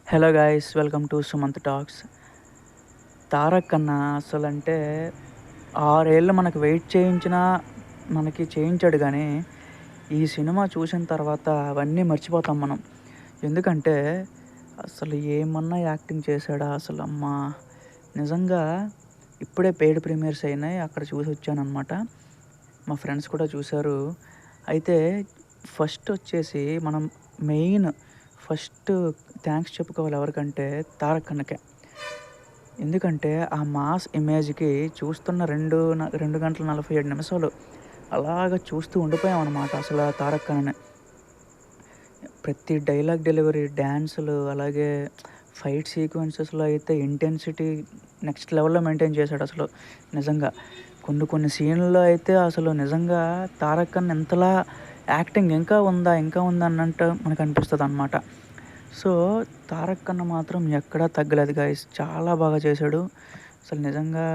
Hello guys, welcome to Sumanth talks. Tarak అన్న అసలంటే 6 ఏళ్ళు మనకు వెయిట్ చేయించినా మనకి చేయించాడు గానీ, ఈ సినిమా చూసిన తర్వాత అవన్నీ మర్చిపోతాం మనం. ఎందుకంటే అసలు ఏమన్నా యాక్టింగ్ చేశాడా అసలమ్మా! నిజంగా ఇప్పుడే పెయిడ్ ప్రీమియర్స్ అయినాయి. అక్కడ చూసొచ్చాననమాట. మా ఫ్రెండ్స్ కూడా చూసారు. అయితే ఫస్టొచ్చేసి మనం మెయిన్ ఫస్ట్ థాంక్స్ చెప్పుకోవాలి ఎవరికంటే తారక్ అన్నకే. ఎందుకంటే ఆ మాస్ ఇమేజ్‌కి చూస్తున్న 2 గంటల 47 నిమిషాలు అలాగ చూస్తూ ఉండిపోయామనమాట అసల తారక్ అన్నని. ప్రతి డైలాగ్ డెలివరీ, డాన్సులు అలాగే ఫైట్ సీక్వెన్సెస్‌లో అయితే ఇంటెన్సిటీ నెక్స్ట్ లెవెల్‌లో మెయింటైన్ చేశాడసలు నిజంగా. కొన్ని సీన్‌లో అయితే అసలు నిజంగా తారక్ అన్న ఇంతలా యాక్టింగ్ ఇంకా ఉందా? ఇంకా ఉందా? అన్నట్టు మనకనిపిస్తదనమాట. సో, తారక్ అన్న మాత్రం ఎక్కడా తగ్గలేదు గైస్. చాలా బాగా చేశాడు. అసలు నిజంగా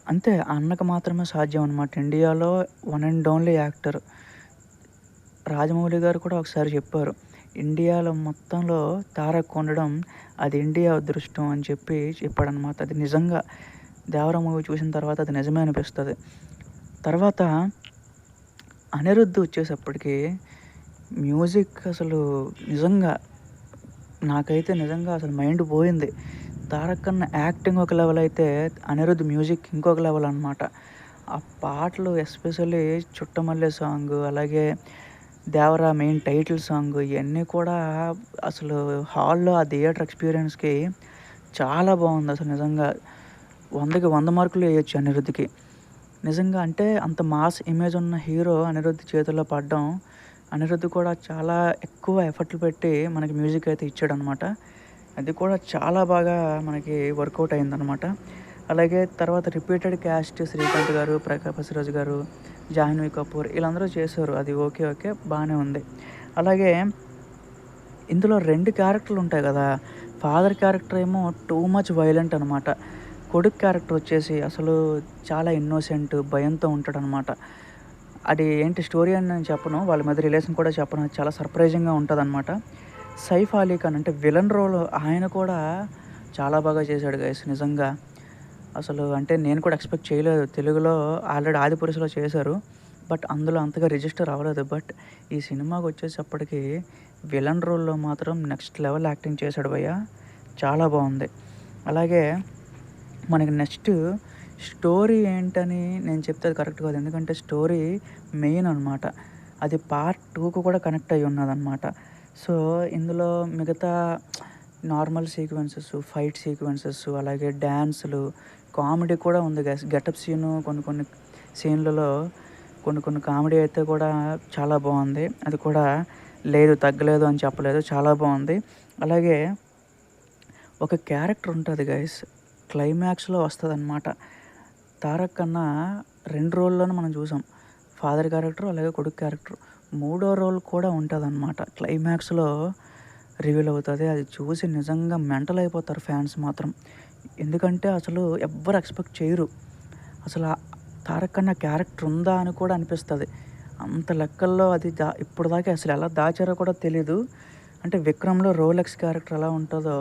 అంతే ఆ అన్నకి మాత్రమే సాధ్యం అనమాట. ఇండియాలో one and only actor. Rajamouli గారు కూడా ఒకసారి చెప్పారు. ఇండియాలో మొత్తంలో తారక్ ఉండడం అది ఇండియా అదృష్టం అని చెప్పాడనమాట. అది నిజంగా 'దేవరా' మూవీ చూసిన తర్వాత అది నిజమే అనిపిస్తది. తర్వాత అనిరుద్ వచ్చేసప్పటికి మ్యూజిక్ అసలు నిజంగా నాకైతే నిజంగా అసలు మైండ్ పోయింది. 'తారక్ అన్న' యాక్టింగ్ ఒక లెవెల్ అయితే, అనిరుద్ మ్యూజిక్ ఇంకొక లెవెల్ అనమాట. ఆ పాటలు ఎస్పెషల్లీ 'చుట్టమల్లె' సాంగు, అలాగే 'దేవరా' మెయిన్ టైటిల్ సాంగ్ ఇయన్నీ కూడా అసలు హాల్‌లో ఆ థియేటర్ ఎక్స్‌పీరియన్స్‌కి చాలా బావుందసలు నిజంగా. 100కి 100 మార్కులు ఎయొచ్చు అనిరుద్‌కి. నిజంగా అంటే అంత మాస్ ఇమేజ్ ఉన్న హీరో అనిరుద్ చేతుల్లో పడడం, అనిరుద్ కూడా చాలా ఎక్కువ ఎఫర్ట్‌లు పెట్టి మనకి మ్యూజిక్ అయితే ఇచ్చాడనమాట. అది కూడా చాలా బాగా మనకి వర్కౌట్ అయిందనమాట. అలాగే తర్వాత రిపీటెడ్ క్యాస్ట్ శ్రీకాంత్ గారు, ప్రకాష్ రాజ్ గారు, జాహ్నవి కపూర్ ఈళ్ళందరూ చేశారు. అది ఓకే. ఓకే. బానే ఉంది. అలాగే ఇందులో 2 క్యారెక్టర్‌లు ఉంటాయి గదా! ఫాదర్ క్యారెక్టర్ ఏమో టూ మచ్ వైలెంట్ అనమాట. కొడుకు క్యారెక్టర్ వచ్చేసి అసలు చాలా ఇన్నోసెంట్, భయంతో ఉంటాడనమాట. అది ఏంటి స్టోరీ అని నేను చెప్పను. వాళ్ళ మధ్య రిలేషన్ కూడా చెప్పను. అది చాలా సర్ప్రైజింగ్‌గా ఉంటదనమాట. సైఫ్ అలీ ఖాన్ అంటే విలన్ రోల్ ఆయన కూడా చాలా బాగా చేశాడు గైస్ నిజంగా. అసలు అంటే నేను కూడా ఎక్స్‌పెక్ట్ చేయలేదు. తెలుగులో ఆల్రెడీ 'ఆదిపురుషులో' చేశారు. బట్ అందులో అంతగా రిజిస్టర్ అవ్వలేదు. బట్ ఈ సినిమాకొచ్చేసప్పటికి విలన్ రోల్‌లో మాత్రం నెక్స్ట్ లెవెల్ యాక్టింగ్ చేశాడు భయ్య. చాలా బావుంది. అలాగే మనకి నెక్స్ట్ స్టోరీ ఏంటని నేను చెప్తే అది కరెక్ట్ కాదు. ఎందుకంటే స్టోరీ మెయిన్ అనమాట. అది పార్ట్ 2కి కూడా కనెక్ట్ అయ్యి ఉన్నదనమాట. సో, ఇందులో మిగతా నార్మల్ సీక్వెన్సెస్, ఫైట్ సీక్వెన్సెస్ అలాగే డాన్సులు, కామెడీ కూడా ఉంది గైస్. గెటప్ సీను కొన్ని సీన్‌లలో కొన్ని కామెడీ అయితే కూడా చాలా బావుంది. అది కూడా లేదు తగ్గలేదు అని చెప్పలేదు. చాలా బావుంది. అలాగే ఒక క్యారెక్టర్ ఉంటది గైస్. క్లైమాక్స్‌లో వస్తదనమాట. తారక్ అన్న 2 రోల్‌లోనూ మనం చూసాం. ఫాదర్ క్యారెక్టర్ అలాగే కొడుకు క్యారెక్టర్. మూడో రోల్ కూడా ఉంటదనమాట. క్లైమాక్స్‌లో రివీల్ అవుతది. అది చూసి నిజంగా మెంటల్ అయిపోతారు ఫ్యాన్స్ మాత్రం. ఎందుకంటే అసలు ఎవ్వరు ఎక్స్‌పెక్ట్ చేయరు. అసల తారక్ అన్న క్యారెక్టర్ ఉందా అని కూడా అనిపిస్తది. అంత లెక్కల్లో అది ఇప్పటిదాకా అసలు ఎలా దాచారో కూడా తెలీదు. అంటే 'విక్రమ్‌లో' రోలెక్స్ క్యారెక్టర్ ఎలా ఉంటదో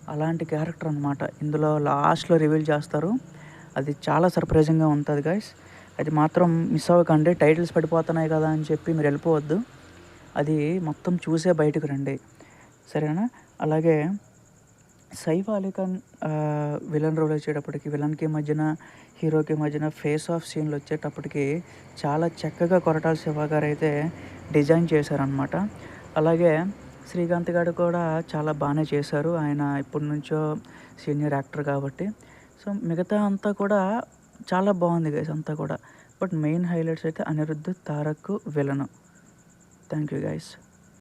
అలాంటి క్యారెక్టర్ అనమాట. ఇందులో లాస్ట్‌లో రివీల్ చేస్తారు. అది చాలా సర్ప్రైజింగ్‌గా ఉంటది గైస్. అది మాత్రం మిస్ అవ్వకండి. టైటిల్స్ పడిపోతున్నాయి కదా అని చెప్పి మీరు వెళ్ళిపోవద్దు. అది మొత్తం చూసే బయటకు రండి. సరేనా? అలాగే సైఫ్ అలీ ఖాన్ విలన్ రోల్ వచ్చేటప్పటికి విలన్‌కి మధ్యన, హీరోకి మధ్యన ఫేస్ ఆఫ్ సీన్‌లు వచ్చేటప్పటికి చాలా చక్కగా కొరటాల శివ గారైతే డిజైన్ చేశారనమాట. అలాగే శ్రీకాంత్ గారు కూడా చాలా బానే చేశారు. ఆయన ఎప్పటినుంచో సీనియర్ యాక్టర్ కాబట్టి. సో, మిగతా అంతా కూడా చాలా బావుంది గైస్ అంతా కూడా. బట్ మెయిన్ హైలైట్స్ అయితే Anirudh, Tarak, villain. Thank you guys.